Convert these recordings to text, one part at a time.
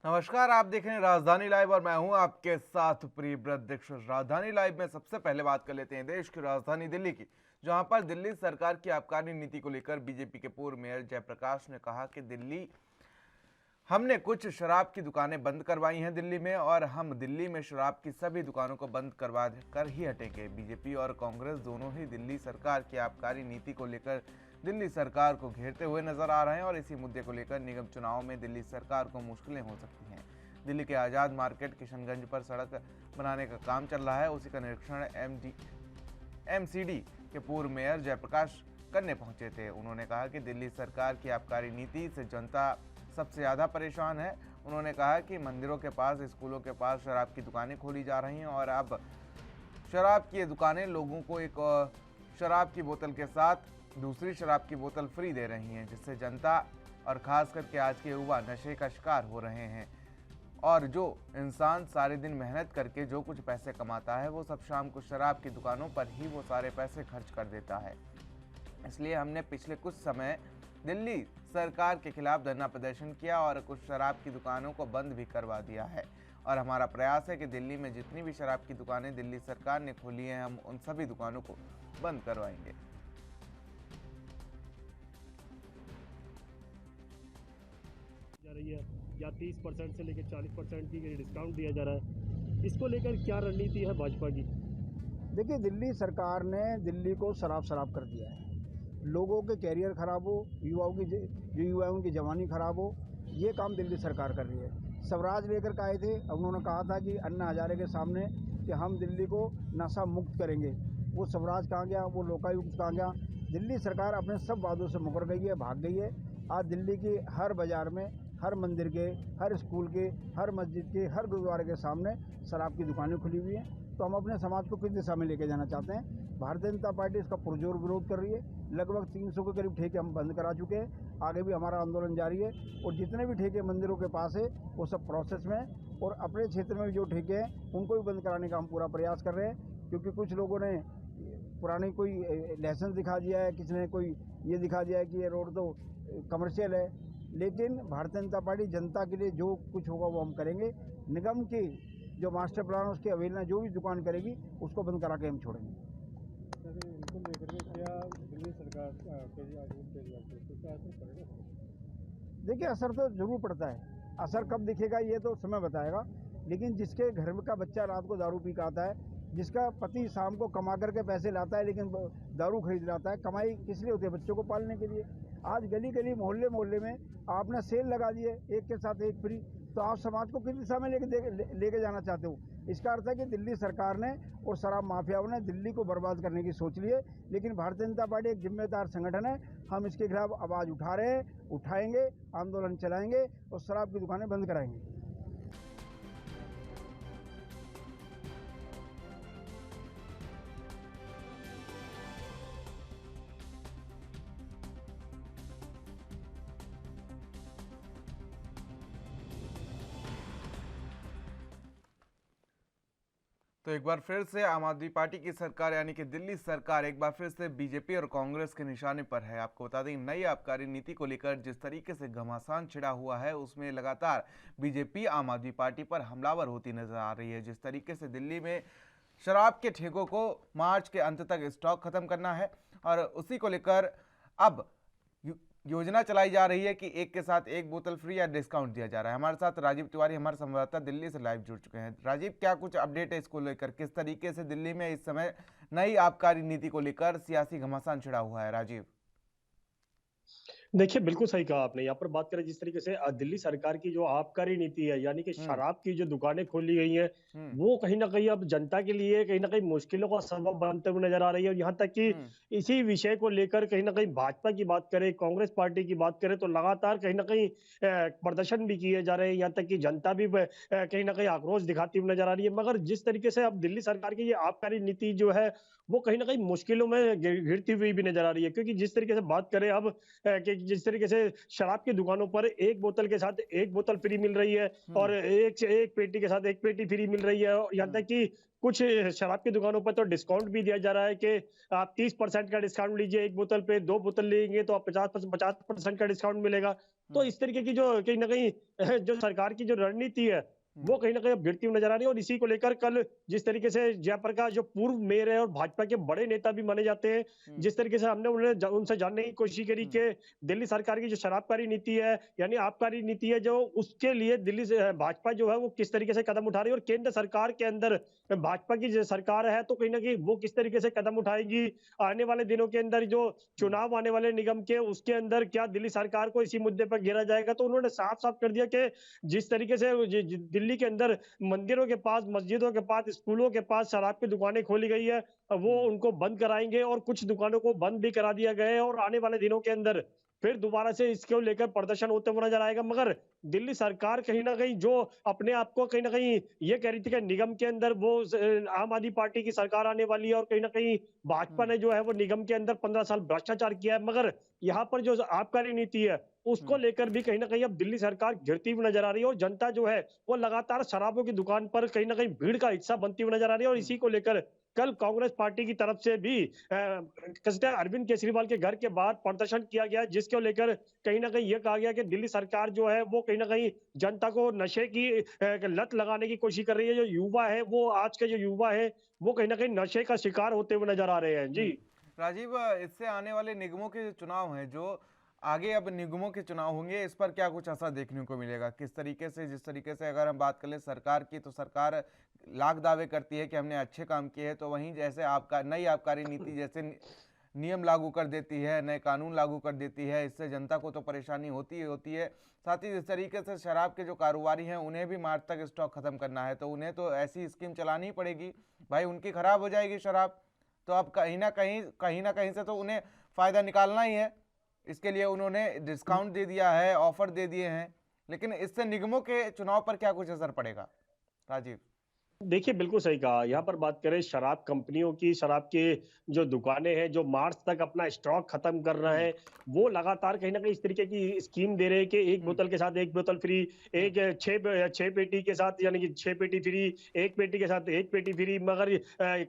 नमस्कार, आप देख रहे हैं राजधानी लाइव और मैं हूं आपके साथ प्रियव्रत दीक्षित। राजधानी लाइव में सबसे पहले बात कर लेते हैं देश की राजधानी दिल्ली की, जहां पर दिल्ली सरकार की आबकारी नीति को लेकर बीजेपी के पूर्व मेयर जयप्रकाश ने कहा कि हमने कुछ शराब की दुकानें बंद करवाई हैं दिल्ली में, और हम दिल्ली में शराब की सभी दुकानों को बंद करवा कर ही हटेंगे। बीजेपी और कांग्रेस दोनों ही दिल्ली सरकार की आबकारी नीति को लेकर दिल्ली सरकार को घेरते हुए नजर आ रहे हैं, और इसी मुद्दे को लेकर निगम चुनाव में दिल्ली सरकार को मुश्किलें हो सकती हैं। दिल्ली के आज़ाद मार्केट किशनगंज पर सड़क बनाने का काम चल रहा है। उसी का निरीक्षण एमसीडी के पूर्व मेयर जयप्रकाश करने पहुंचे थे। उन्होंने कहा कि दिल्ली सरकार की आबकारी नीति से जनता सबसे ज़्यादा परेशान है। उन्होंने कहा कि मंदिरों के पास, स्कूलों के पास शराब की दुकानें खोली जा रही हैं, और अब शराब की दुकानें लोगों को एक शराब की बोतल के साथ दूसरी शराब की बोतल फ्री दे रही हैं, जिससे जनता और खास करके आज के युवा नशे का शिकार हो रहे हैं। और जो इंसान सारे दिन मेहनत करके जो कुछ पैसे कमाता है, वो सब शाम को शराब की दुकानों पर ही वो सारे पैसे खर्च कर देता है। इसलिए हमने पिछले कुछ समय दिल्ली सरकार के खिलाफ धरना प्रदर्शन किया और कुछ शराब की दुकानों को बंद भी करवा दिया है। और हमारा प्रयास है कि दिल्ली में जितनी भी शराब की दुकानें दिल्ली सरकार ने खोली हैं, हम उन सभी दुकानों को बंद करवाएंगे। जा रही है या 30% से लेकर 40% की डिस्काउंट दिया जा रहा है, इसको लेकर क्या रणनीति है भाजपा की? देखिए, दिल्ली सरकार ने दिल्ली को शराब कर दिया है। लोगों के कैरियर खराब हो, युवाओं की जवानी खराब हो, ये काम दिल्ली सरकार कर रही है। स्वराज लेकर के आए थे, अब उन्होंने कहा था कि अन्ना हजारे के सामने कि हम दिल्ली को नशा मुक्त करेंगे। वो स्वराज कहाँ गया, वो लोकायुक्त कहाँ गया? दिल्ली सरकार अपने सब वादों से मुकर गई है, भाग गई है। आज दिल्ली की हर बाजार में, हर मंदिर के, हर स्कूल के, हर मस्जिद के, हर गुरुद्वारे के सामने शराब की दुकानें खुली हुई हैं। तो हम अपने समाज को किस दिशा में लेके जाना चाहते हैं? भारतीय जनता पार्टी इसका पुरजोर विरोध कर रही है। लगभग 300 के करीब ठेके हम बंद करा चुके हैं। आगे भी हमारा आंदोलन जारी है, और जितने भी ठेके मंदिरों के पास है वो सब प्रोसेस में है, और अपने क्षेत्र में भी जो ठेके हैं उनको भी बंद कराने का हम पूरा प्रयास कर रहे हैं। क्योंकि कुछ लोगों ने पुरानी कोई लाइसेंस दिखा दिया है, किसी ने कोई ये दिखा दिया है कि ये रोड तो कमर्शियल है। लेकिन भारतीय जनता पार्टी जनता के लिए जो कुछ होगा वो हम करेंगे। निगम की जो मास्टर प्लान है उसकी अवहेलना जो भी दुकान करेगी उसको बंद करा के हम छोड़ेंगे। इनको लेकर के क्या दिल्ली सरकार क्या असर पड़ेगा? देखिए, असर तो जरूर पड़ता है। असर कब दिखेगा ये तो समय बताएगा। लेकिन जिसके घर का बच्चा रात को दारू पी के आता है, जिसका पति शाम को कमा करके पैसे लाता है लेकिन दारू खरीद लाता है, कमाई किस लिए होती है? बच्चों को पालने के लिए। आज गली गली, मोहल्ले मोहल्ले में आपने सेल लगा दिए, एक के साथ एक फ्री। तो आप समाज को किस दिशा में लेके जाना चाहते हो? इसका अर्थ है कि दिल्ली सरकार ने और शराब माफियाओं ने दिल्ली को बर्बाद करने की सोच ली है। लेकिन भारतीय जनता पार्टी एक जिम्मेदार संगठन है, हम इसके खिलाफ आवाज उठा रहे हैं, उठाएंगे, आंदोलन चलाएंगे और शराब की दुकानें बंद कराएंगे। तो एक बार फिर से आम आदमी पार्टी की सरकार यानी कि दिल्ली सरकार एक बार फिर से बीजेपी और कांग्रेस के निशाने पर है। आपको बता दें, नई आबकारी नीति को लेकर जिस तरीके से घमासान छिड़ा हुआ है, उसमें लगातार बीजेपी आम आदमी पार्टी पर हमलावर होती नजर आ रही है। जिस तरीके से दिल्ली में शराब के ठेकों को मार्च के अंत तक स्टॉक खत्म करना है, और उसी को लेकर अब योजना चलाई जा रही है कि एक के साथ एक बोतल फ्री या डिस्काउंट दिया जा रहा है। हमारे साथ राजीव तिवारी, हमारे संवाददाता दिल्ली से लाइव जुड़ चुके हैं। राजीव, क्या कुछ अपडेट है इसको लेकर? किस तरीके से दिल्ली में इस समय नई आबकारी नीति को लेकर सियासी घमासान छिड़ा हुआ है? राजीव, देखिए, बिल्कुल सही कहा आपने। यहाँ पर बात करें जिस तरीके से दिल्ली सरकार की जो आबकारी नीति है, यानी कि हम्म शराब की जो दुकानें खोली गई हैं, हम्म वो कहीं ना कहीं अब जनता के लिए कहीं ना कहीं मुश्किलों का सबब बनते हुए नजर आ रही है। और यहाँ तक कि हम्म इसी विषय को लेकर कहीं ना कहीं भाजपा की बात करें, कांग्रेस पार्टी की बात करें, तो लगातार कहीं ना कहीं प्रदर्शन भी किए जा रहे हैं। यहाँ तक कि जनता भी कहीं ना कहीं आक्रोश दिखाती हुई नजर आ रही है। मगर जिस तरीके से अब दिल्ली सरकार की ये आबकारी नीति जो है, वो कहीं ना कहीं मुश्किलों में घिरती हुई भी नजर आ रही है। क्योंकि जिस तरीके से बात करें अब कि जिस तरीके से शराब की दुकानों पर एक बोतल के साथ एक बोतल फ्री मिल रही है, और हम्म एक से एक पेटी के साथ एक पेटी फ्री मिल रही है। और यहाँ हम्म तक कि कुछ शराब की दुकानों पर तो डिस्काउंट भी दिया जा रहा है कि आप 30% का डिस्काउंट लीजिए, एक बोतल पे 2 बोतल लेंगे तो आप 50% का डिस्काउंट मिलेगा। तो इस तरीके की जो कहीं ना कहीं जो सरकार की जो रणनीति है वो कहीं ना कहीं अब गिरती हुई नजर आ रही है। और इसी को लेकर कल जिस तरीके से जयप्रकाश जो पूर्व मेयर है और भाजपा के बड़े नेता भी माने जाते हैं, जिस तरीके से हमने उनसे जानने की कोशिश करी कि दिल्ली सरकार की जो शराबकारी नीति है यानी आबकारी नीति है, जो उसके लिए दिल्ली से भाजपा जो है वो किस तरीके से कदम उठा रही है, और केंद्र सरकार के अंदर भाजपा की जो सरकार है तो कहीं ना कहीं वो किस तरीके से कदम उठाएगी आने वाले दिनों के अंदर, जो चुनाव आने वाले निगम के उसके अंदर क्या दिल्ली सरकार को इसी मुद्दे पर घेरा जाएगा। तो उन्होंने साफ साफ कर दिया कि जिस तरीके से दिल्ली के अंदर मंदिरों के पास, मस्जिदों के पास, स्कूलों के पास शराब की दुकानें खोली गई है, वो उनको बंद कराएंगे और कुछ दुकानों को बंद भी करा दिया गया है। और आने वाले दिनों के अंदर फिर दोबारा से इसको लेकर प्रदर्शन होते हुए नजर आएगा। मगर दिल्ली सरकार कहीं ना कहीं जो अपने आप को कहीं ना कहीं ये कह रही थी कि निगम के अंदर वो आम आदमी पार्टी की सरकार आने वाली है, और कहीं ना कहीं भाजपा ने जो है वो निगम के अंदर 15 साल भ्रष्टाचार किया है। मगर यहाँ पर जो आबकारी नीति है उसको लेकर भी कहीं ना कहीं अब दिल्ली सरकार घिरती हुई नजर आ रही है, और जनता जो है वो लगातार शराबों की दुकान पर कहीं ना कहीं भीड़ का हिस्सा बनती हुई नजर आ रही है। और इसी को लेकर कल कांग्रेस पार्टी की तरफ से भी अरविंद केजरीवाल के घर के बाहर प्रदर्शन किया गया, जिसको लेकर कहीं ना कहीं यह कहा गया कि दिल्ली सरकार जो है वो कहीं ना कहीं जनता को नशे की लत लगाने की कोशिश कर रही है। जो युवा है वो आज के जो युवा है वो कहीं ना कहीं नशे का शिकार होते हुए नजर आ रहे हैं। जी राजीव, इससे आने वाले निगमों के जो चुनाव हैं, जो आगे अब निगमों के चुनाव होंगे, इस पर क्या कुछ असर देखने को मिलेगा? किस तरीके से, जिस तरीके से अगर हम बात कर ले सरकार की, तो सरकार लाख दावे करती है कि हमने अच्छे काम किए हैं, तो वहीं जैसे आपका नई आबकारी नीति जैसे नियम लागू कर देती है, नए कानून लागू कर देती है, इससे जनता को तो परेशानी होती ही होती है। साथ ही जिस तरीके से शराब के जो कारोबारी हैं उन्हें भी मार्च तक स्टॉक खत्म करना है, तो उन्हें तो ऐसी स्कीम चलानी ही पड़ेगी भाई, उनकी खराब हो जाएगी शराब, तो अब कहीं ना कहीं से तो उन्हें फ़ायदा निकालना ही है। इसके लिए उन्होंने डिस्काउंट दे दिया है, ऑफर दे दिए हैं, लेकिन इससे निगमों के चुनाव पर क्या कुछ असर पड़ेगा राजीव? देखिए, बिल्कुल सही कहा। यहाँ पर बात करें शराब कंपनियों की, शराब के जो दुकानें हैं, जो मार्च तक अपना स्टॉक खत्म कर रहे हैं, वो लगातार कहीं न कहीं इस तरीके की स्कीम दे रहे हैं कि एक बोतल के साथ एक बोतल फ्री, एक 6 पेटी के साथ यानी कि 6 पेटी फ्री, 1 पेटी के साथ 1 पेटी फ्री। मगर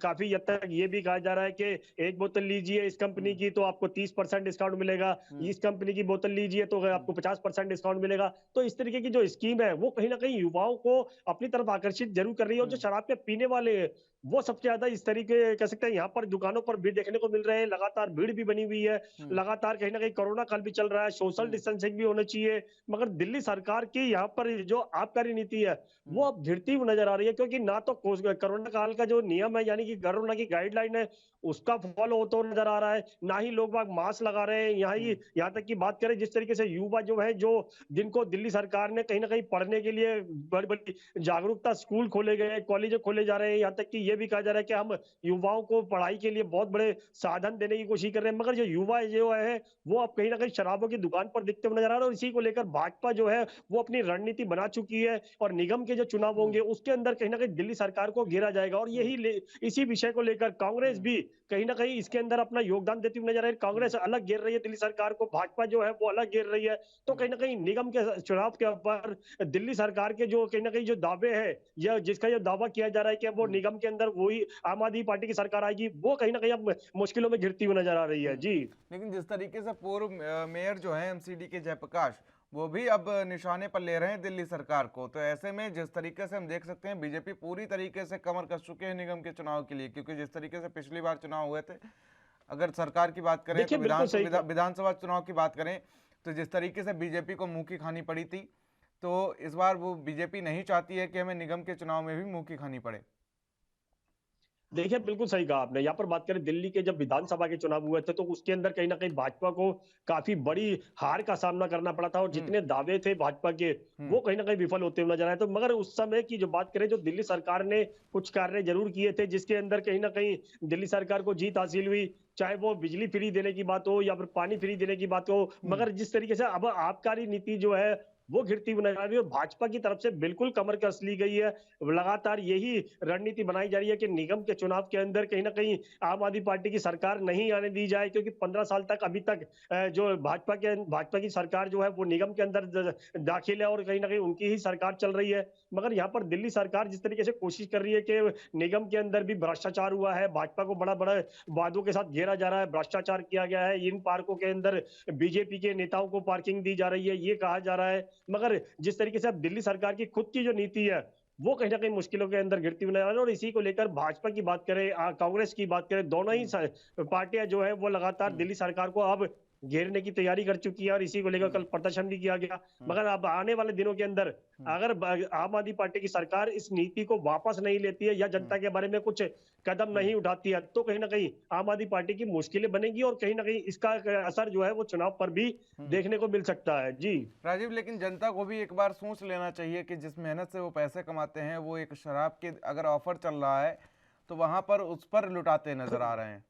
काफ़ी हद तक ये भी कहा जा रहा है कि एक बोतल लीजिए इस कंपनी की तो आपको 30% डिस्काउंट मिलेगा, इस कंपनी की बोतल लीजिए तो आपको 50% डिस्काउंट मिलेगा। तो इस तरीके की जो स्कीम है, वो कहीं न कहीं युवाओं को अपनी तरफ आकर्षित ज़रूर कर रही है। और जो शराब के पीने वाले हैं वो सबसे ज्यादा इस तरीके कह सकते हैं यहाँ पर दुकानों पर भीड़ देखने को मिल रहे हैं। लगातार भीड़ भी बनी हुई है, लगातार कहीं ना कहीं कोरोना काल भी चल रहा है, सोशल डिस्टेंसिंग भी होना चाहिए। मगर दिल्ली सरकार की यहाँ पर जो आबकारी नीति है वो अब घिरती हुई नजर आ रही है, क्योंकि ना तो कोरोना काल का जो नियम है यानी कि कोरोना की गाइडलाइन है उसका फॉलो होता हुआ नजर आ रहा है, ना ही लोग बाग मास्क लगा रहे हैं। यहाँ तक की बात करें जिस तरीके से युवा जो है, जो जिनको दिल्ली सरकार ने कहीं ना कहीं पढ़ने के लिए बड़ी बड़ी जागरूकता स्कूल खोले गए, कॉलेज खोले जा रहे हैं, यहाँ तक कि ये भी कहा जा रहा है कि हम युवाओं को पढ़ाई के लिए बहुत बड़े साधन देने की कोशिश कर रहे हैं। मगर जो युवा जो है वो अब कहीं ना कहीं शराबों की दुकान पर दिखते हुए नजर आ रहा है। और इसी को लेकर भाजपा जो है वो अपनी रणनीति बना चुकी है, और निगम के जो चुनाव होंगे उसके अंदर कहीं ना कहीं दिल्ली सरकार को घेरा जाएगा। और इसी विषय को लेकर कांग्रेस भी कहीं ना कहीं इसके अंदर अपना योगदान देती हुई नजर आ रही है। कांग्रेस अलग घेर रही है दिल्ली सरकार को, भाजपा जो है वो अलग घेर रही है। तो कहीं ना कहीं निगम के चुनाव के ऊपर दिल्ली सरकार के जो कहीं ना कहीं जो दावे है या जिसका ये दावा किया जा रहा है कि वो निगम के अंदर वही आम आदमी पार्टी की सरकार आएगी, वो कहीं ना कहीं अब मुश्किलों में घिरती हुई नजर आ रही है। जी लेकिन जिस तरीके से पूर्व मेयर जो है एमसीडी के जयप्रकाश, वो भी अब निशाने पर ले रहे हैं दिल्ली सरकार को, तो ऐसे में जिस तरीके से हम देख सकते हैं बीजेपी पूरी तरीके से कमर कस चुके हैं निगम के चुनाव के लिए, क्योंकि जिस तरीके से पिछली बार चुनाव हुए थे, अगर सरकार की बात करें तो विधानसभा चुनाव की बात करें तो जिस तरीके से बीजेपी को मुंह की खानी पड़ी थी, तो इस बार वो बीजेपी नहीं चाहती है कि हमें निगम के चुनाव में भी मुंह की खानी पड़े। देखिए, बिल्कुल सही कहा आपने। यहाँ पर बात करें दिल्ली के जब विधानसभा के चुनाव हुए थे तो उसके अंदर कहीं ना कहीं भाजपा को काफी बड़ी हार का सामना करना पड़ा था, और जितने दावे थे भाजपा के वो कहीं ना कहीं विफल होते हुए नजर आए। तो मगर उस समय की जो बात करें, जो दिल्ली सरकार ने कुछ कार्य जरूर किए थे जिसके अंदर कहीं ना कहीं दिल्ली सरकार को जीत हासिल हुई, चाहे वो बिजली फ्री देने की बात हो या फिर पानी फ्री देने की बात हो। मगर जिस तरीके से अब आबकारी नीति जो है वो गिरती हुई नजर आ रही है और भाजपा की तरफ से बिल्कुल कमर कस ली गई है। लगातार यही रणनीति बनाई जा रही है कि निगम के चुनाव के अंदर कहीं ना कहीं आम आदमी पार्टी की सरकार नहीं आने दी जाए, क्योंकि 15 साल तक अभी तक जो भाजपा की सरकार जो है वो निगम के अंदर दाखिल है और कहीं ना कहीं उनकी ही सरकार चल रही है। मगर यहाँ पर दिल्ली सरकार जिस तरीके से कोशिश कर रही है कि निगम के अंदर भी भ्रष्टाचार हुआ है, भाजपा को बड़ा बड़ा वादों के साथ घेरा जा रहा है, भ्रष्टाचार किया गया है, इन पार्कों के अंदर बीजेपी के नेताओं को पार्किंग दी जा रही है, ये कहा जा रहा है। मगर जिस तरीके से अब दिल्ली सरकार की खुद की जो नीति है वो कहीं ना कहीं मुश्किलों के अंदर गिरती हुई नजर आ रही है। और इसी को लेकर भाजपा की बात करें, कांग्रेस की बात करें, दोनों ही पार्टियां जो है वो लगातार दिल्ली सरकार को अब घेरने की तैयारी कर चुकी है और इसी को लेकर कल प्रदर्शन भी किया गया। मगर अब आने वाले दिनों के अंदर अगर आम आदमी पार्टी की सरकार इस नीति को वापस नहीं लेती है या जनता के बारे में कुछ कदम नहीं उठाती है तो कहीं ना कहीं आम आदमी पार्टी की मुश्किलें बनेगी और कहीं ना कहीं इसका असर जो है वो चुनाव पर भी देखने को मिल सकता है। जी राजीव, लेकिन जनता को भी एक बार सोच लेना चाहिए कि जिस मेहनत से वो पैसे कमाते हैं वो एक शराब के अगर ऑफर चल रहा है तो वहां पर उस पर लुटाते नजर आ रहे हैं।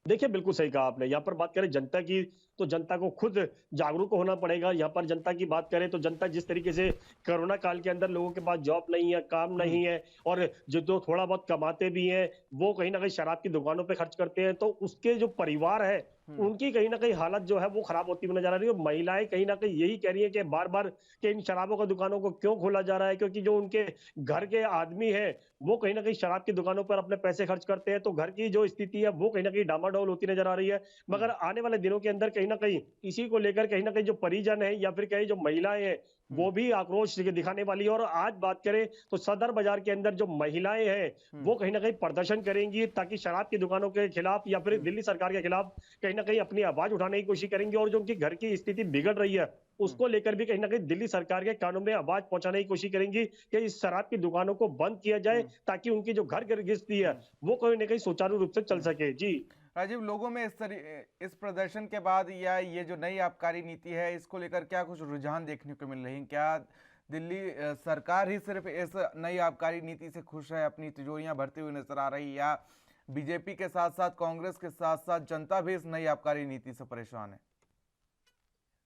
देखिए, बिल्कुल सही कहा आपने। यहाँ पर बात करें जनता की, तो जनता को खुद जागरूक होना पड़ेगा। यहाँ पर जनता की बात करें तो जनता जिस तरीके से कोरोना काल के अंदर लोगों के पास जॉब नहीं है, काम नहीं है और जो थोड़ा बहुत कमाते भी हैं वो कहीं ना कहीं शराब की दुकानों पे खर्च करते हैं, तो उसके जो परिवार है उनकी कहीं ना कहीं हालत जो है वो खराब होती हुई नजर आ रही है। और महिलाएं कहीं ना कहीं यही कह रही है कि बार बार कि इन शराबों की दुकानों को क्यों खोला जा रहा है, क्योंकि जो उनके घर के आदमी है वो कहीं ना कहीं शराब की दुकानों पर अपने पैसे खर्च करते हैं, तो घर की जो स्थिति है वो कहीं ना कहीं डामाडोल होती नजर आ रही है। मगर आने वाले दिनों के अंदर कहीं ना कहीं इसी को लेकर कहीं ना कहीं जो परिजन है या फिर कहीं जो महिलाएं हैं वो भी आक्रोश दिखाने वाली है। और आज बात करें तो सदर बाजार के अंदर जो महिलाएं हैं वो कहीं ना कहीं प्रदर्शन करेंगी ताकि शराब की दुकानों के खिलाफ या फिर दिल्ली सरकार के खिलाफ कहीं ना कहीं अपनी आवाज उठाने की कोशिश करेंगे। और जो उनकी घर की स्थिति बिगड़ रही है उसको लेकर भी कहीं ना कहीं दिल्ली सरकार के कानों में आवाज पहुंचाने की कोशिश करेंगी कि इस शराब की दुकानों को बंद किया जाए ताकि उनकी जो घर गृहस्थी है वो कहीं ना कहीं सुचारू रूप से चल सके। जी राजीव, लोगों में इस प्रदर्शन के बाद या ये जो नई आबकारी नीति है इसको लेकर क्या कुछ रुझान देखने को मिल रही है? क्या दिल्ली सरकार ही सिर्फ इस नई आबकारी नीति से खुश है, अपनी तिजोरियां भरती हुई नजर आ रही, या बीजेपी के साथ साथ कांग्रेस के साथ साथ जनता भी इस नई आबकारी नीति से परेशान है?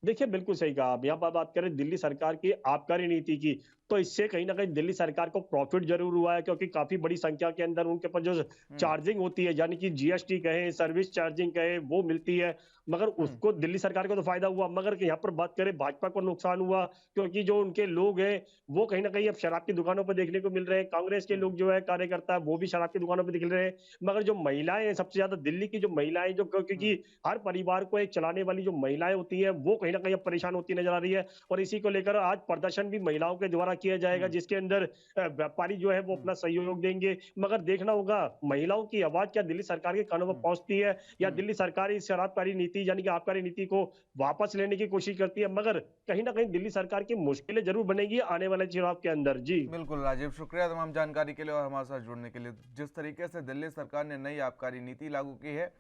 देखिए, बिल्कुल सही कहा आप। यहाँ पर बात करें दिल्ली सरकार की आबकारी नीति की, तो इससे कहीं ना कहीं दिल्ली सरकार को प्रॉफिट जरूर हुआ है, क्योंकि काफी बड़ी संख्या के अंदर उनके पास जो चार्जिंग होती है यानी कि जीएसटी कहे, सर्विस चार्जिंग कहे, वो मिलती है। मगर उसको दिल्ली सरकार को तो फायदा हुआ, मगर यहाँ पर बात करें भाजपा को नुकसान हुआ, क्योंकि जो उनके लोग हैं वो कहीं ना कहीं अब शराब की दुकानों पर देखने को मिल रहे हैं। कांग्रेस के लोग जो है कार्यकर्ता वो भी शराब की दुकानों पर दिख रहे हैं। मगर जो महिलाएं हैं, सबसे ज्यादा दिल्ली की जो महिलाएं, जो क्योंकि हर परिवार को एक चलाने वाली जो महिलाएं होती है वो कहीं ना कहीं अब परेशान होती नजर आ रही है। और इसी को लेकर आज प्रदर्शन भी महिलाओं के द्वारा किया जाएगा, जिसके अंदर व्यापारी जो है वो अपना सहयोग देंगे। मगर देखना होगा महिलाओं की आवाज क्या दिल्ली सरकार के कानों में पहुंचती है या दिल्ली सरकार इस शराबकारी नीति यानी कि आबकारी नीति को वापस लेने की कोशिश करती है। मगर कहीं ना कहीं दिल्ली सरकार की मुश्किलें जरूर बनेगी आने वाले चुनाव के अंदर। जी बिल्कुल राजीव, शुक्रिया तमाम जानकारी के लिए और हमारे साथ जुड़ने के लिए। जिस तरीके से दिल्ली सरकार ने नई आबकारी नीति लागू की है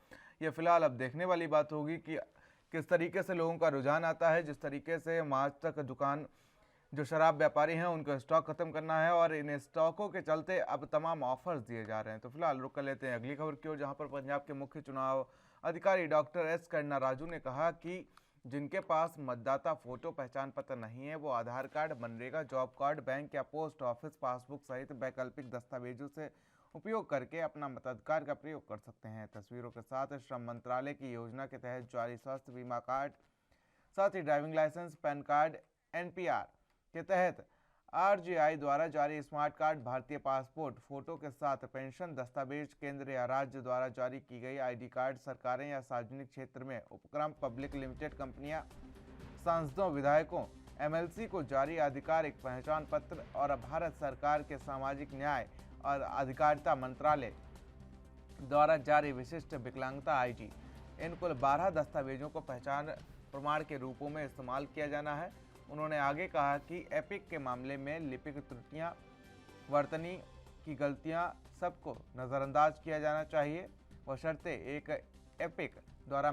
ये फिलहाल अब देखने वाली बात होगी कि किस तरीके से लोगों का रुझान आता है। जिस तरीके से मार्च तक दुकान जो शराब व्यापारी हैं उनको स्टॉक खत्म करना है और इन स्टॉकों के चलते अब तमाम ऑफर्स दिए जा रहे हैं। तो फिलहाल रुक कर लेते हैं अगली खबर की ओर, जहां पर पंजाब के मुख्य चुनाव अधिकारी डॉक्टर एस कर्णा राजू ने कहा कि जिनके पास मतदाता फोटो पहचान पत्र नहीं है वो Aadhaar card, MNREGA job card, bank या पोस्ट ऑफिस पासबुक सहित वैकल्पिक दस्तावेजों से उपयोग करके अपना मताधिकार का प्रयोग कर सकते हैं। तस्वीरों के साथ श्रम मंत्रालय की योजना के तहत जारी स्वास्थ्य बीमा कार्ड, साथ ही driving licence, PAN card, NPR के तहत आरजीआई द्वारा जारी स्मार्ट कार्ड, भारतीय पासपोर्ट फोटो के साथ पेंशन दस्तावेज, केंद्र या राज्य द्वारा जारी की गई आईडी कार्ड, सरकारें या सार्वजनिक क्षेत्र में उपक्रम, पब्लिक लिमिटेड कंपनियां, सांसदों, विधायकों, एमएलसी को जारी आधिकारिक पहचान पत्र और भारत सरकार के सामाजिक न्याय और अधिकारिता मंत्रालय द्वारा जारी विशिष्ट विकलांगता आईडी, इन कुल 12 दस्तावेजों को पहचान प्रमाण के रूपों में इस्तेमाल किया जाना है। उन्होंने आगे कहा कि एपिक के मामले में लिपिक त्रुटियां, वर्तनी की गलतियां सबको नज़रअंदाज किया जाना चाहिए, बशर्ते एक एपिक द्वारा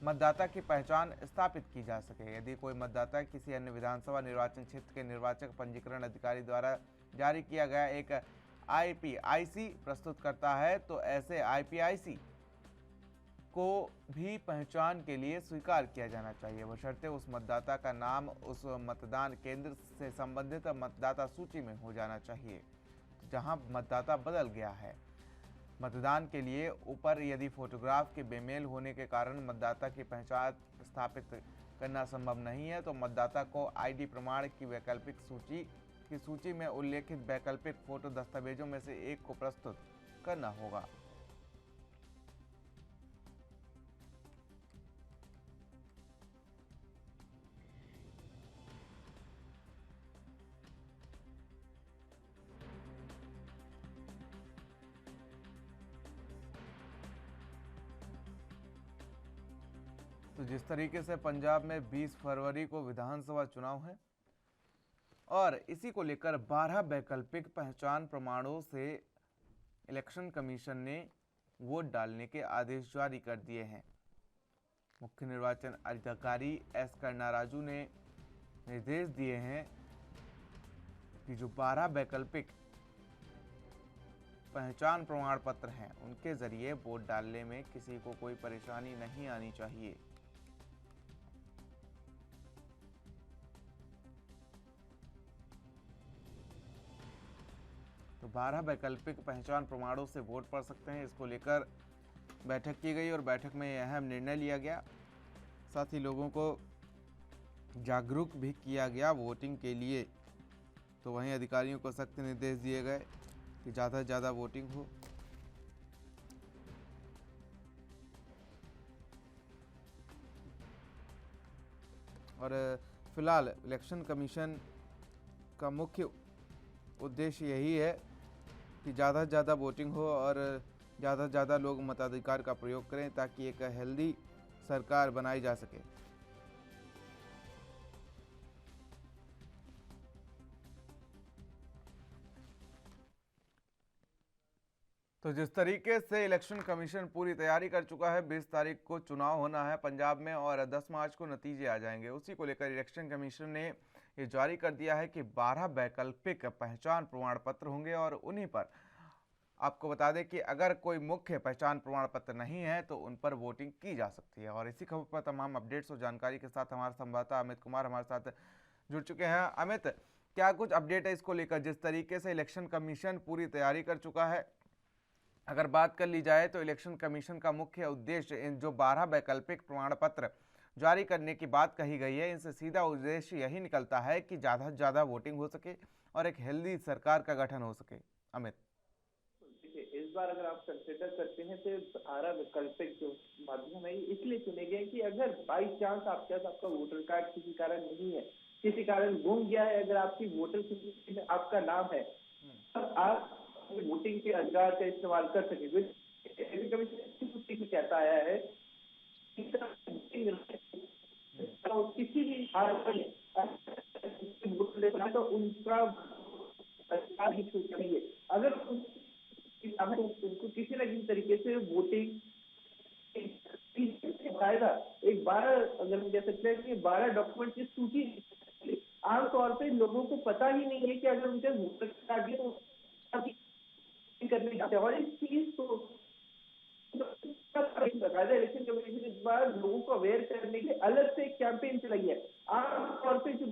मतदाता की पहचान स्थापित की जा सके। यदि कोई मतदाता किसी अन्य विधानसभा निर्वाचन क्षेत्र के निर्वाचक पंजीकरण अधिकारी द्वारा जारी किया गया एक आईपीआईसी प्रस्तुत करता है तो ऐसे आईपीआईसी को भी पहचान के लिए स्वीकार किया जाना चाहिए, बशर्ते उस मतदाता का नाम उस मतदान केंद्र से संबंधित मतदाता सूची में हो जाना चाहिए जहां मतदाता बदल गया है। मतदान के लिए ऊपर यदि फोटोग्राफ के बेमेल होने के कारण मतदाता की पहचान स्थापित करना संभव नहीं है तो मतदाता को आईडी प्रमाण की वैकल्पिक सूची में उल्लेखित वैकल्पिक फोटो दस्तावेजों में से एक को प्रस्तुत करना होगा। तो जिस तरीके से पंजाब में 20 फरवरी को विधानसभा चुनाव है और इसी को लेकर 12 वैकल्पिक पहचान प्रमाणों से इलेक्शन कमीशन ने वोट डालने के आदेश जारी कर दिए हैं। मुख्य निर्वाचन अधिकारी एस कर्णा राजू ने निर्देश दिए हैं कि जो 12 वैकल्पिक पहचान प्रमाण पत्र हैं उनके जरिए वोट डालने में किसी को कोई परेशानी नहीं आनी चाहिए। तो 12 वैकल्पिक पहचान प्रमाणों से वोट पड़ सकते हैं। इसको लेकर बैठक की गई और बैठक में अहम निर्णय लिया गया। साथ ही लोगों को जागरूक भी किया गया वोटिंग के लिए। तो वहीं अधिकारियों को सख्त निर्देश दिए गए कि ज़्यादा से ज़्यादा वोटिंग हो। और फिलहाल इलेक्शन कमीशन का मुख्य उद्देश्य यही है कि ज़्यादा से ज़्यादा वोटिंग हो और ज़्यादा से ज़्यादा लोग मताधिकार का प्रयोग करें ताकि एक हेल्दी सरकार बनाई जा सके। तो जिस तरीके से इलेक्शन कमीशन पूरी तैयारी कर चुका है, 20 तारीख को चुनाव होना है पंजाब में और 10 मार्च को नतीजे आ जाएंगे। उसी को लेकर इलेक्शन कमीशन ने ये जारी कर दिया है कि 12 वैकल्पिक पहचान प्रमाण पत्र होंगे और उन्हीं पर आपको बता दें कि अगर कोई मुख्य पहचान प्रमाण पत्र नहीं है तो उन पर वोटिंग की जा सकती है। और इसी खबर पर तमाम अपडेट्स और जानकारी के साथ हमारे संवाददाता अमित कुमार हमारे साथ जुड़ चुके हैं। अमित, क्या कुछ अपडेट है इसको लेकर? जिस तरीके से इलेक्शन कमीशन पूरी तैयारी कर चुका है, अगर बात कर ली जाए तो इलेक्शन कमीशन का मुख्य उद्देश्य इन जो 12 वैकल्पिक प्रमाण पत्र जारी करने की बात कही गई है, इनसे सीधा उद्देश्य यही निकलता है कि ज़्यादा से ज़्यादा वोटिंग हो सके और एक हेल्दी सरकार का गठन हो सके। अमित, देखिए, इस बार अगर आप कंसिडर करते हैं तो 12 वैकल्पिक जो माध्यम है इसलिए चुने गए कि अगर बाई चांस आपके पास आपका वोटर कार्ड किसी कारण नहीं है, किसी कारण गुम गया है, अगर आपकी वोटर सूची में आपका नाम है, तब आप वोटिंग के अधिकार का इस्तेमाल कर सकेंगे। कमीशन कहता आया है किसी भी तो उनका अधिकार ही छूट चाहिए। अगर उनको किसी न किसी तरीके से वोटिंग फायदा एक 12, अगर हम कह सकते हैं कि 12 डॉक्यूमेंट की सूची आमतौर पे लोगों को पता ही नहीं है कि अगर उनके वोटर कार्ड है तो करने जाते हैं। और इस चीज को इलेक्शन कमीशन इस बार लोगों को अवेयर करने के अलग से एक कैंपेन चलाई है। आमतौर पे जो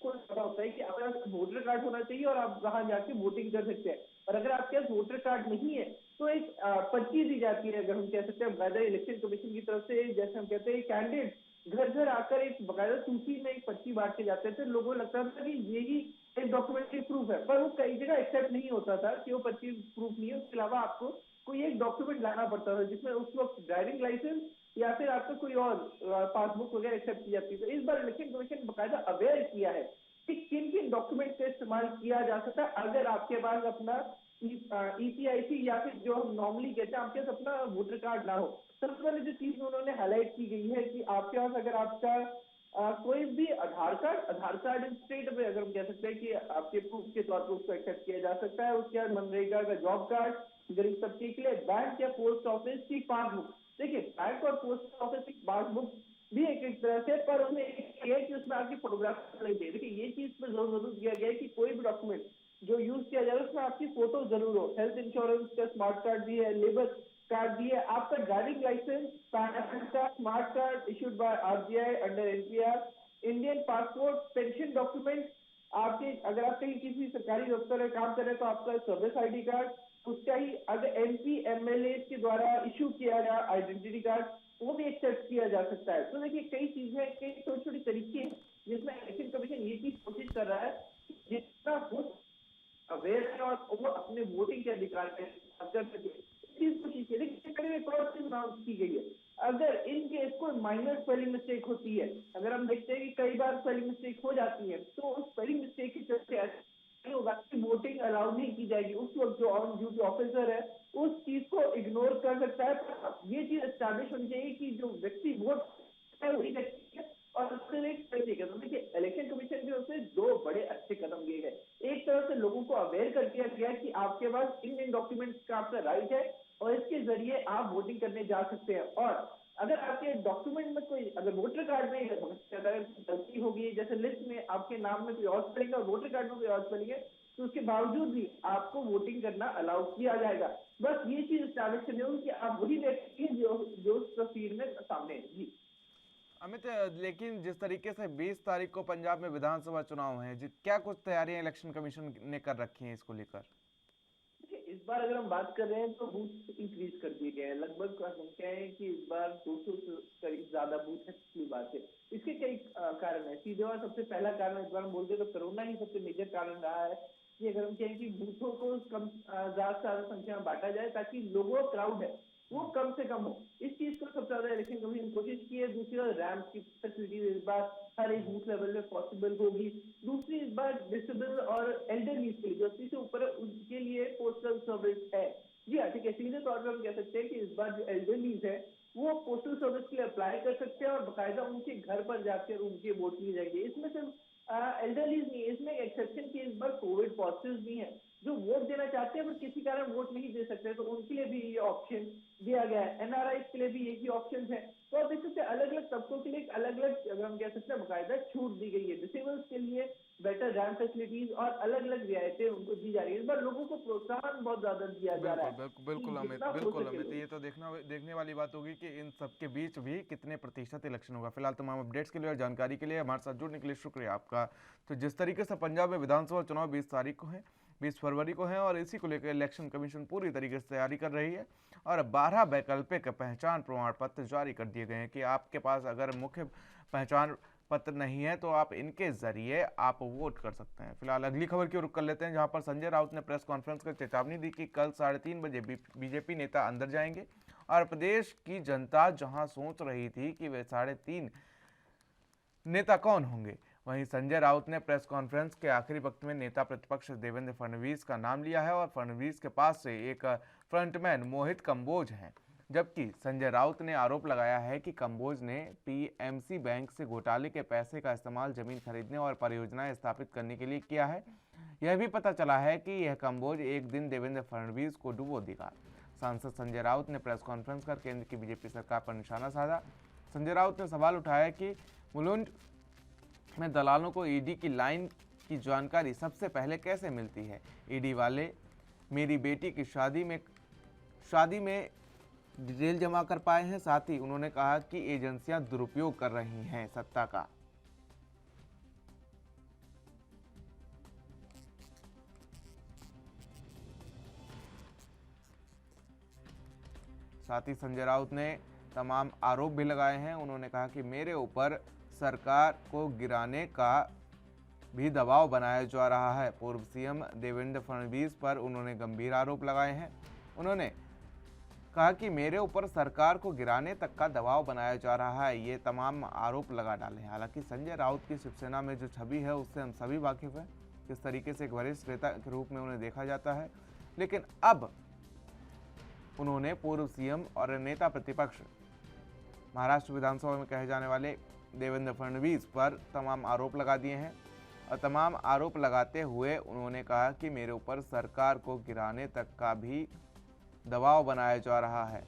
पता होता है कि अगर वोटर कार्ड होना चाहिए और आप वहां जाके वोटिंग कर सकते हैं, और अगर आपके पास वोटर कार्ड नहीं है तो एक पर्ची दी जाती है, अगर हम कह सकते हैं बाकायदा इलेक्शन कमीशन की तरफ से, जैसे हम कहते हैं कैंडिडेट घर घर आकर एक बाकायदा सूची में एक पर्ची बांट के जाते थे। लोगों को लगता था कि यही एक डॉक्यूमेंट्री प्रूफ है, पर वो कई जगह एक्सेप्ट नहीं होता था कि वो पर्ची प्रूफ नहीं है। उसके अलावा आपको कोई एक डॉक्यूमेंट लाना पड़ता था जिसमें उस वक्त ड्राइविंग लाइसेंस या फिर आपका कोई और पासबुक वगैरह एक्सेप्ट की जाती है। तो इस बार इलेक्शन कमीशन बाकायदा अवेयर किया है कि किन किन डॉक्यूमेंट का इस्तेमाल किया जा सकता है अगर आपके पास अपना ईपीआईसी या फिर जो हम नॉर्मली कहते हैं आपके पास अपना वोटर कार्ड ना हो। सबसे पहले जो चीज उन्होंने हाईलाइट की गई है कि आपके पास अगर आपका कोई भी आधार कार्ड स्टेट में, अगर हम कह सकते हैं कि आपके प्रूफ के तौर पर उसको एक्सेप्ट किया जा सकता है। उसके बाद मनरेगा का जॉब कार्ड, गरीब तबके के लिए बैंक या पोस्ट ऑफिस की पासबुक। देखिए, बैंक और पोस्ट ऑफिस की पासबुक भी एक तरह से, पर उन्हें ये कि उसमें आपकी फोटोग्राफ नहीं दे। देखिए, ये चीज पर जरूर दिया गया है कि कोई भी डॉक्यूमेंट जो यूज किया जाए उसमें आपकी फोटो जरूर हो। हेल्थ इंश्योरेंस का स्मार्ट कार्ड भी है, लेबर कार्ड दिए, आपका driving licence, PAN card, smart card issued by RBI under NPR, Indian passport, pension document, आपके अगर आप कहीं किसी सरकारी दफ्तर में काम कर रहे हैं तो आपका सर्विस आईडी कार्ड, उसका ही अगर एमपी एमएलए के द्वारा इशू किया गया आइडेंटिटी कार्ड, वो भी एक्सेप्ट किया जा सकता है। तो देखिए कई चीजें, कई छोटे छोटे तरीके हैं जिसमें इलेक्शन कमीशन ये चीज कोशिश कर रहा है कि जितना हो अवेयर है और वो अपने वोटिंग के अधिकार पे कर सके, इस चीज कोशिश की। लेकिन करीब एक और चीज अनाउंस की गई है, अगर इन केस कोई माइनर स्पेलिंग मिस्टेक होती है, अगर हम देखते हैं कि कई बार स्पेलिंग मिस्टेक हो जाती है, तो उस स्पेलिंग मिस्टेक के चलते ऐसा नहीं होगा कि वोटिंग अलाउ नहीं की जाएगी। उस वक्त जो ऑन ड्यूटी ऑफिसर है उस चीज को इग्नोर कर सकता है। पर ये चीज एस्टैब्लिश होनी चाहिए कि जो व्यक्ति वोट है वही व्यक्ति है और उससे एक सही कदम। देखिए इलेक्शन कमीशन की ओर से दो बड़े अच्छे कदम लिए गए। एक तरह से लोगों को अवेयर कर दिया गया कि आपके पास इन डॉक्यूमेंट्स का आपका राइट है और इसके जरिए आप वोटिंग करने जा सकते हैं। और अगर आपके डॉक्यूमेंट में कोई, अगर वोटर कार्ड में अगर गलती होगी, जैसे लिस्ट में आपके नाम में कोई और स्पेलिंग है और वोटर कार्ड में कोई और स्पेलिंग है, तो उसके बावजूद भी आपको वोटिंग करना अलाउ किया जाएगा। बस ये चीज एस्टैब्लिश करनी होगी कि आप वही व्यक्ति हैं जो उस तस्वीर में सामने है। जी अमित, लेकिन जिस तरीके से 20 तारीख को पंजाब में विधानसभा चुनाव है, क्या कुछ तैयारियां इलेक्शन कमीशन ने कर रखी हैं इसको लेकर? इस बार अगर हम बात कर रहे हैं तो बूथ इंक्रीज कर दिए गए हैं। लगभग हम कहें कि इस बार 200 से करीब ज्यादा बूथ है। पिछली बात है, इसके कई कारण है। सीधे और सबसे पहला कारण इस बार हम बोलते तो कोरोना ही सबसे मेजर कारण रहा है कि अगर हम कहें कि बूथों को कम ज्यादा से ज्यादा संख्या में बांटा जाए ताकि लोगों क्राउड है वो कम से कम हो। इस चीज को सबसे ज्यादा इलेक्शन कमीशन कोशिश की है। दूसरी बार रैम्प की फैसिलिटीज इस बार हर एक बूथ लेवल में पॉसिबल होगी। दूसरी इस बार डिसेबल और एल्डरलीज के लिए जो 80 से ऊपर है उनके लिए पोस्टल सर्विस है। जी हाँ, ठीक है, सीधे तौर पर हम कह सकते हैं कि इस बार जो एल्डरलीज है वो पोस्टल सर्विस के लिए अप्लाई कर सकते हैं और बाकायदा उनके घर पर जाकर उनके वोट लिए जाएंगे। इसमें सिर्फ एल्डरलीज नहीं, इसमें एक्सेप्शन की इस बार कोविड पॉजिटिव भी है जो वोट देना चाहते हैं पर किसी कारण वोट नहीं दे सकते, तो उनके लिए भी ये ऑप्शन दिया गया है। एनआरआई के लिए भी यही ऑप्शन है। तो आप देख सकते हैं अलग अलग तबकों के लिए अलग अलग, अगर हम कह सकते हैं, बाकायदा छूट दी गई है। डिसेबल्स के लिए बेटर रैम्प फैसिलिटीज और अलग अलग रियायतें उनको दी जा रही है। इस बार लोगों को प्रोत्साहन बहुत ज्यादा दिया जा रहा बिल्कुल है बिल्कुल बिल्कुल कि अमित, जितना हो बिल्कुल सके अमित, लोग। ये तो देखने वाली बात होगी कि इन सबके बीच भी कितने प्रतिशत इलेक्शन होगा। फिलहाल तमाम अपडेट्स के लिए और जानकारी के लिए हमारे साथ जुड़ने के लिए शुक्रिया आपका। तो जिस तरीके से पंजाब में विधानसभा चुनाव 20 तारीख को है, 20 फरवरी को है, और इसी को लेकर इलेक्शन कमीशन पूरी तरीके से तैयारी कर रही है और 12 वैकल्पिक पहचान प्रमाण पत्र जारी कर दिए गए हैं कि आपके पास अगर मुख्य पहचान पत्र नहीं है तो आप इनके जरिए आप वोट कर सकते हैं। फिलहाल अगली खबर की ओर रुख कर लेते हैं, जहां पर संजय राउत ने प्रेस कॉन्फ्रेंस कर चेतावनी दी कि कल 3:30 बजे बीजेपी नेता अंदर जाएंगे और प्रदेश की जनता जहां सोच रही थी कि वे 3:30 नेता कौन होंगे, वहीं संजय राउत ने प्रेस कॉन्फ्रेंस के आखिरी वक्त में नेता प्रतिपक्ष देवेंद्र फडणवीस का नाम लिया है और फडणवीस के पास से एक फ्रंटमैन मोहित कंबोज हैं। जबकि संजय राउत ने आरोप लगाया है कि कंबोज ने पीएमसी बैंक से घोटाले के पैसे का इस्तेमाल जमीन खरीदने और परियोजनाएं स्थापित करने के लिए किया है। यह भी पता चला है कि यह कंबोज एक दिन देवेंद्र फडणवीस को डुबो देगा। सांसद संजय राउत ने प्रेस कॉन्फ्रेंस कर केंद्र की बीजेपी सरकार पर निशाना साधा। संजय राउत ने सवाल उठाया कि मुलुंड में दलालों को ईडी की लाइन की जानकारी सबसे पहले कैसे मिलती है। ईडी वाले मेरी बेटी की शादी में डिटेल जमा कर पाए हैं। साथ ही उन्होंने कहा कि एजेंसियां दुरुपयोग कर रही हैं सत्ता का। साथ ही संजय राउत ने तमाम आरोप भी लगाए हैं। उन्होंने कहा कि मेरे ऊपर सरकार को गिराने का भी दबाव बनाया जा रहा है। पूर्व सीएम देवेंद्र फडणवीस पर उन्होंने गंभीर आरोप लगाए हैं। उन्होंने कहा कि मेरे ऊपर सरकार को गिराने तक का दबाव बनाया जा रहा है, ये तमाम आरोप लगा डाले। हालांकि संजय राउत की शिवसेना में जो छवि है उससे हम सभी वाकिफ हैं, किस तरीके से एक वरिष्ठ नेता के रूप में उन्हें देखा जाता है। लेकिन अब उन्होंने पूर्व सीएम और नेता प्रतिपक्ष महाराष्ट्र विधानसभा में कहे जाने वाले देवेंद्र फडणवीस पर तमाम आरोप लगा दिए हैं और तमाम आरोप लगाते हुए उन्होंने कहा कि मेरे ऊपर सरकार को गिराने तक का भी दबाव बनाया जा रहा है।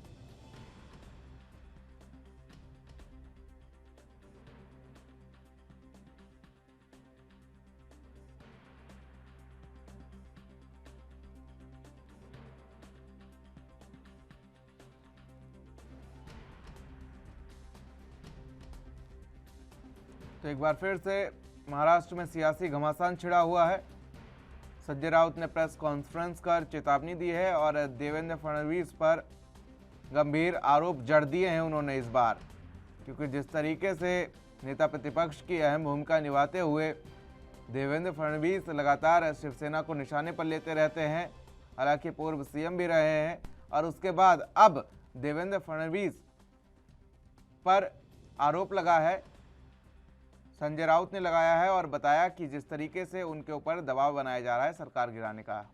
तो एक बार फिर से महाराष्ट्र में सियासी घमासान छिड़ा हुआ है। संजय राउत ने प्रेस कॉन्फ्रेंस कर चेतावनी दी है और देवेंद्र फडणवीस पर गंभीर आरोप जड़ दिए हैं उन्होंने इस बार, क्योंकि जिस तरीके से नेता प्रतिपक्ष की अहम भूमिका निभाते हुए देवेंद्र फडणवीस लगातार शिवसेना को निशाने पर लेते रहते हैं, हालांकि पूर्व सीएम भी रहे हैं, और उसके बाद अब देवेंद्र फडणवीस पर आरोप लगा है, संजय राउत ने लगाया है और बताया कि जिस तरीके से उनके ऊपर दबाव बनाया जा रहा है सरकार गिराने का।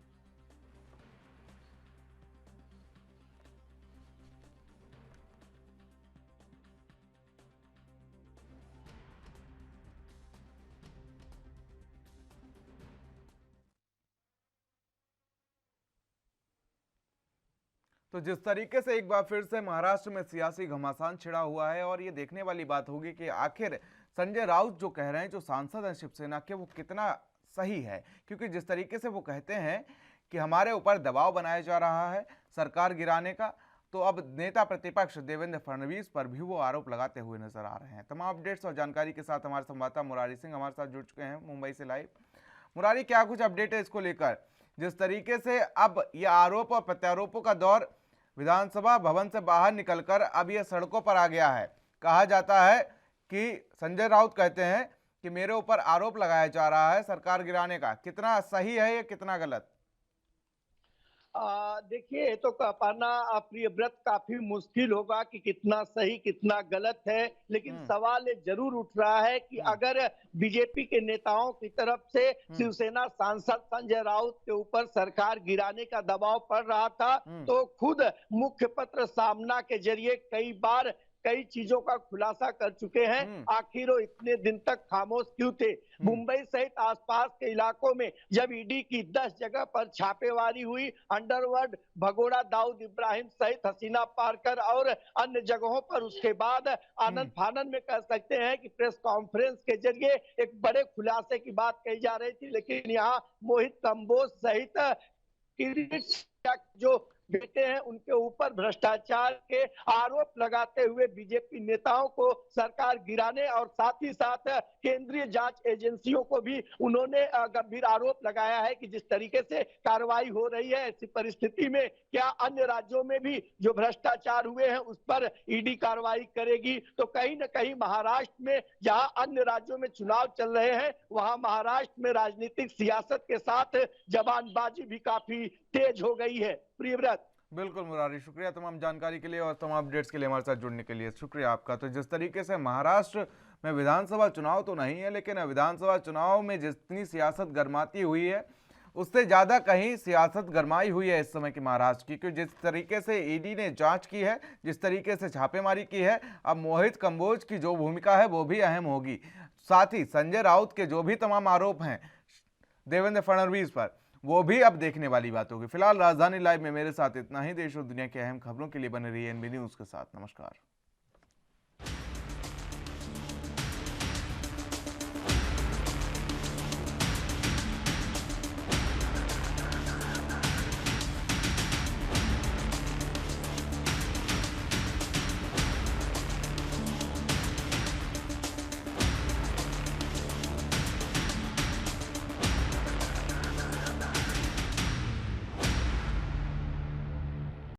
तो जिस तरीके से एक बार फिर से महाराष्ट्र में सियासी घमासान छिड़ा हुआ है, और ये देखने वाली बात होगी कि आखिर संजय राउत जो कह रहे हैं, जो सांसद हैं शिवसेना के, वो कितना सही है। क्योंकि जिस तरीके से वो कहते हैं कि हमारे ऊपर दबाव बनाया जा रहा है सरकार गिराने का, तो अब नेता प्रतिपक्ष देवेंद्र फडणवीस पर भी वो आरोप लगाते हुए नजर आ रहे हैं। तमाम अपडेट्स और जानकारी के साथ हमारे संवाददाता मुरारी सिंह हमारे साथ जुड़ चुके हैं मुंबई से लाइव। मुरारी, क्या कुछ अपडेट है इसको लेकर? जिस तरीके से अब ये आरोप और प्रत्यारोपों का दौर विधानसभा भवन से बाहर निकलकर अब ये सड़कों पर आ गया है। कहा जाता है कि संजय राउत कहते हैं कि मेरे ऊपर आरोप लगाया जा रहा है सरकार गिराने का। कितना सही है ये, कितना गलत? देखिए, ये तो कह पाना प्रियव्रत काफी मुश्किल होगा कि कितना सही कितना गलत है, लेकिन सवाल ये जरूर उठ रहा है कि अगर बीजेपी के नेताओं की तरफ से शिवसेना सांसद संजय राउत के ऊपर सरकार गिराने का दबाव पड़ रहा था, तो खुद मुख्य पत्र सामना के जरिए कई बार कई चीजों का खुलासा कर चुके हैं। आखिर वो इतने दिन तक खामोश क्यों थे? मुंबई सहित आसपास के इलाकों में जब ईडी की 10 जगह पर छापेमारी हुई, अंडरवर्ल्ड, भगोड़ा दाऊद इब्राहिम सहित हसीना पारकर और अन्य जगहों पर, उसके बाद आनंद फानन में कह सकते हैं कि प्रेस कॉन्फ्रेंस के जरिए एक बड़े खुलासे की बात कही जा रही थी। लेकिन यहाँ मोहित कंबोज सहित किरीट जो बेटे हैं, उनके ऊपर भ्रष्टाचार के आरोप लगाते हुए बीजेपी नेताओं को सरकार गिराने और साथ ही साथ केंद्रीय जांच एजेंसियों को भी उन्होंने गंभीर आरोप लगाया है कि जिस तरीके से कार्रवाई हो रही है, ऐसी परिस्थिति में क्या अन्य राज्यों में भी जो भ्रष्टाचार हुए हैं उस पर ईडी कार्रवाई करेगी? तो कहीं ना कहीं महाराष्ट्र में, जहां अन्य राज्यों में चुनाव चल रहे हैं, वहां महाराष्ट्र में राजनीतिक सियासत के साथ जबानबाजी भी काफी तेज हो गई है। प्रियव्रत। बिल्कुल मुरारी, शुक्रिया तमाम जानकारी के लिए और तमाम अपडेट्स के लिए हमारे साथ जुड़ने के लिए शुक्रिया आपका। तो जिस तरीके से महाराष्ट्र में विधानसभा चुनाव तो नहीं है, लेकिन विधानसभा चुनाव में जितनी सियासत गरमाती हुई है उससे ज़्यादा कहीं सियासत गरमाई हुई है इस समय की महाराष्ट्र की, क्योंकि जिस तरीके से ईडी ने जांच की है, जिस तरीके से छापेमारी की है, अब मोहित कंबोज की जो भूमिका है वो भी अहम होगी। साथ ही संजय राउत के जो भी तमाम आरोप हैं देवेंद्र फडणवीस पर, वो भी अब देखने वाली बात होगी। फिलहाल राजधानी लाइव में मेरे साथ इतना ही। देश और दुनिया की अहम खबरों के लिए बने रहिए एनबी न्यूज़ के साथ। नमस्कार।